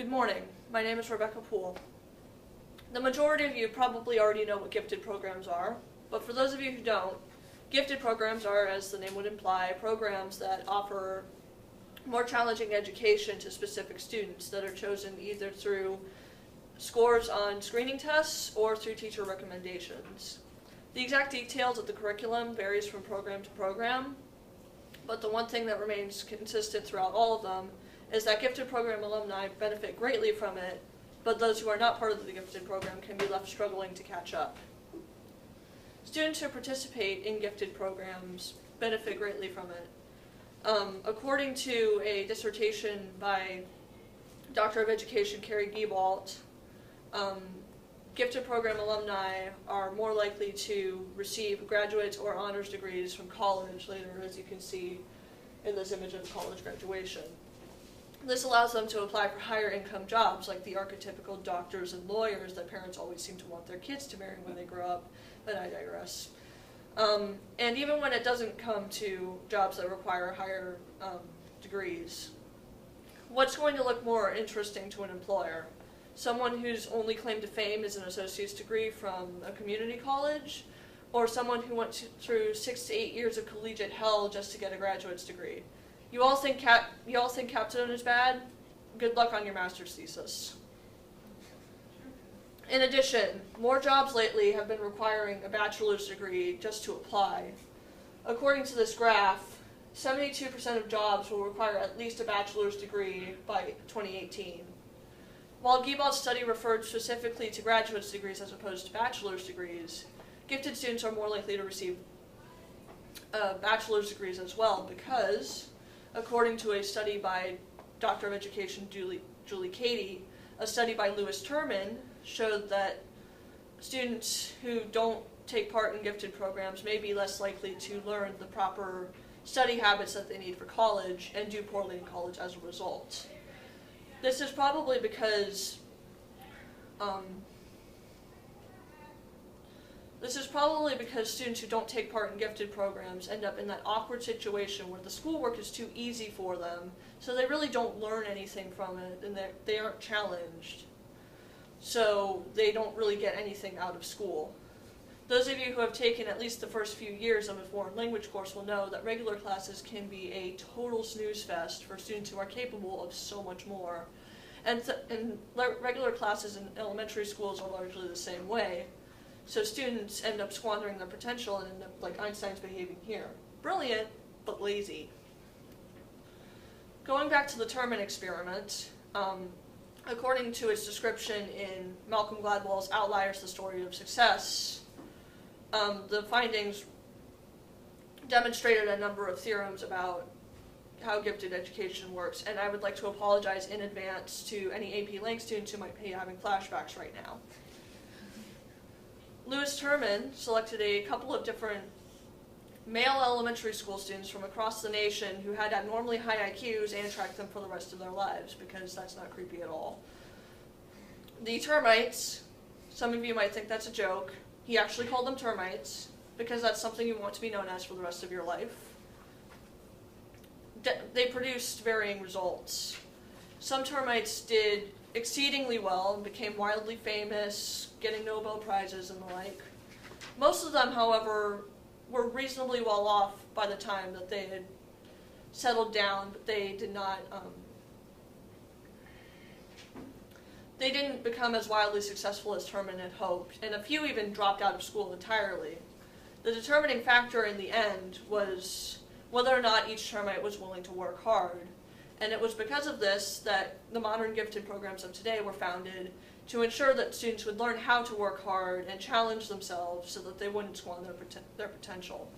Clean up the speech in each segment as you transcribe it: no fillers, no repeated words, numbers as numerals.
Good morning. My name is Rebecca Poole. The majority of you probably already know what gifted programs are, but for those of you who don't, gifted programs are, as the name would imply, programs that offer more challenging education to specific students that are chosen either through scores on screening tests or through teacher recommendations. The exact details of the curriculum varies from program to program, but the one thing that remains consistent throughout all of them is that gifted program alumni benefit greatly from it, but those who are not part of the gifted program can be left struggling to catch up. Students who participate in gifted programs benefit greatly from it. According to a dissertation by Doctor of Education Carrie Giebalt, gifted program alumni are more likely to receive graduate or honors degrees from college later, as you can see in this image of college graduation. This allows them to apply for higher income jobs like the archetypical doctors and lawyers that parents always seem to want their kids to marry when they grow up, but I digress. And even when it doesn't come to jobs that require higher degrees, what's going to look more interesting to an employer? Someone whose only claim to fame is an associate's degree from a community college, or someone who went through 6 to 8 years of collegiate hell just to get a graduate's degree? You all think capstone is bad? Good luck on your master's thesis. In addition, more jobs lately have been requiring a bachelor's degree just to apply. According to this graph, 72% of jobs will require at least a bachelor's degree by 2018. While Giebalt's study referred specifically to graduate's degrees as opposed to bachelor's degrees, gifted students are more likely to receive bachelor's degrees as well because, according to a study by Doctor of Education Julie Cady, a study by Lewis Terman showed that students who don't take part in gifted programs may be less likely to learn the proper study habits that they need for college and do poorly in college as a result. This is probably because students who don't take part in gifted programs end up in that awkward situation where the schoolwork is too easy for them, so they really don't learn anything from it, and they aren't challenged, so they don't really get anything out of school. Those of you who have taken at least the first few years of a foreign language course will know that regular classes can be a total snooze fest for students who are capable of so much more. And regular classes in elementary schools are largely the same way. So students end up squandering their potential and end up like Einstein's behaving here. Brilliant, but lazy. Going back to the Terman experiment, according to its description in Malcolm Gladwell's Outliers, the Story of Success, the findings demonstrated a number of theorems about how gifted education works, and I would like to apologize in advance to any AP Lang students who might be having flashbacks right now. Lewis Terman selected a couple of different male elementary school students from across the nation who had abnormally high IQs and tracked them for the rest of their lives, because that's not creepy at all. The termites, some of you might think that's a joke. He actually called them termites because that's something you want to be known as for the rest of your life. They produced varying results. Some termites did exceedingly well and became wildly famous, getting Nobel Prizes and the like. Most of them, however, were reasonably well off by the time that they had settled down, but they did not they didn't become as wildly successful as Terman had hoped, and a few even dropped out of school entirely. The determining factor in the end was whether or not each termite was willing to work hard. And it was because of this that the modern gifted programs of today were founded to ensure that students would learn how to work hard and challenge themselves so that they wouldn't squander their potential.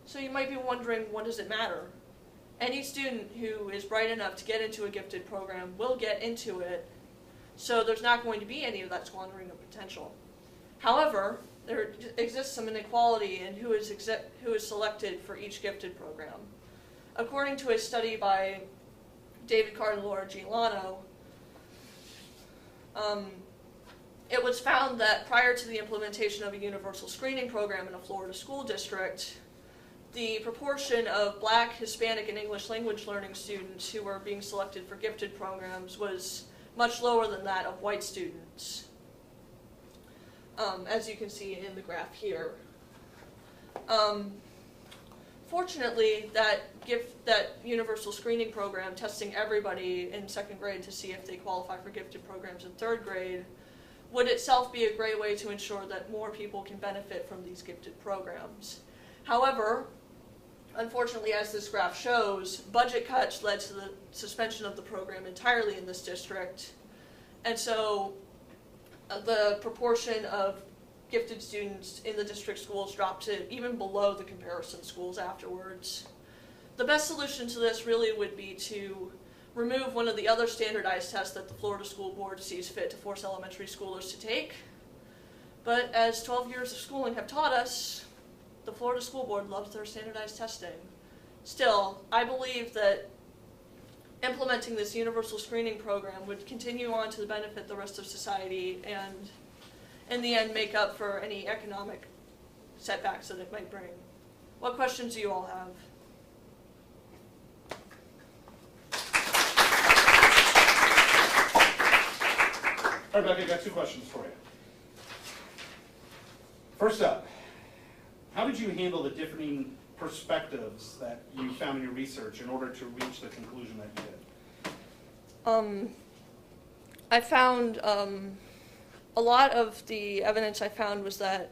So you might be wondering, what does it matter? Any student who is bright enough to get into a gifted program will get into it, so there's not going to be any of that squandering of potential. However, there exists some inequality in who is selected for each gifted program. According to a study by David Card and Laura Giuliano, it was found that prior to the implementation of a universal screening program in a Florida school district, the proportion of Black, Hispanic, and English language learning students who were being selected for gifted programs was much lower than that of white students, as you can see in the graph here. Fortunately, that universal screening program, testing everybody in second grade to see if they qualify for gifted programs in third grade, would itself be a great way to ensure that more people can benefit from these gifted programs. However, unfortunately, as this graph shows, budget cuts led to the suspension of the program entirely in this district, and so the proportion of gifted students in the district schools dropped to even below the comparison schools afterwards. The best solution to this really would be to remove one of the other standardized tests that the Florida School Board sees fit to force elementary schoolers to take. But as 12 years of schooling have taught us, the Florida School Board loves their standardized testing. Still, I believe that implementing this universal screening program would continue on to benefit the rest of society and in the end make up for any economic setbacks that it might bring. What questions do you all have? All right, Becca, I got 2 questions for you. First up, how did you handle the differing perspectives that you found in your research in order to reach the conclusion that you did? I found a lot of the evidence I found was that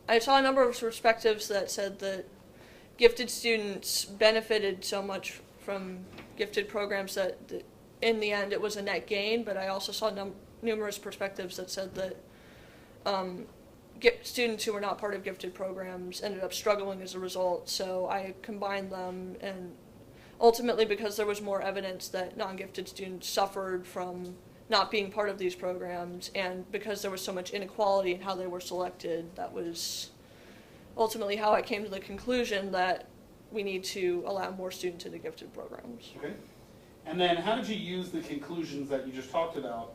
I saw a number of perspectives that said that gifted students benefited so much from gifted programs that in the end it was a net gain, but I also saw numerous perspectives that said that students who were not part of gifted programs ended up struggling as a result, so I combined them, and ultimately because there was more evidence that non-gifted students suffered from not being part of these programs, and because there was so much inequality in how they were selected, that was ultimately how I came to the conclusion that we need to allow more students into gifted programs. Okay. And then how did you use the conclusions that you just talked about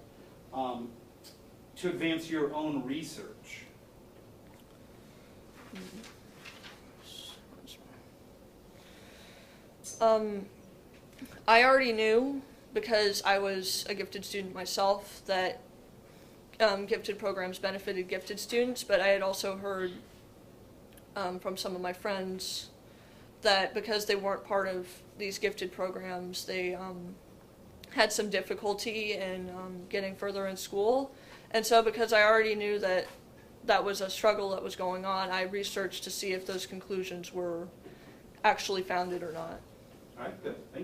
to advance your own research? I already knew, because I was a gifted student myself, that gifted programs benefited gifted students, but I had also heard from some of my friends that because they weren't part of these gifted programs, they had some difficulty in getting further in school. And so because I already knew that that was a struggle that was going on, I researched to see if those conclusions were actually founded or not. All right, good. Thank you.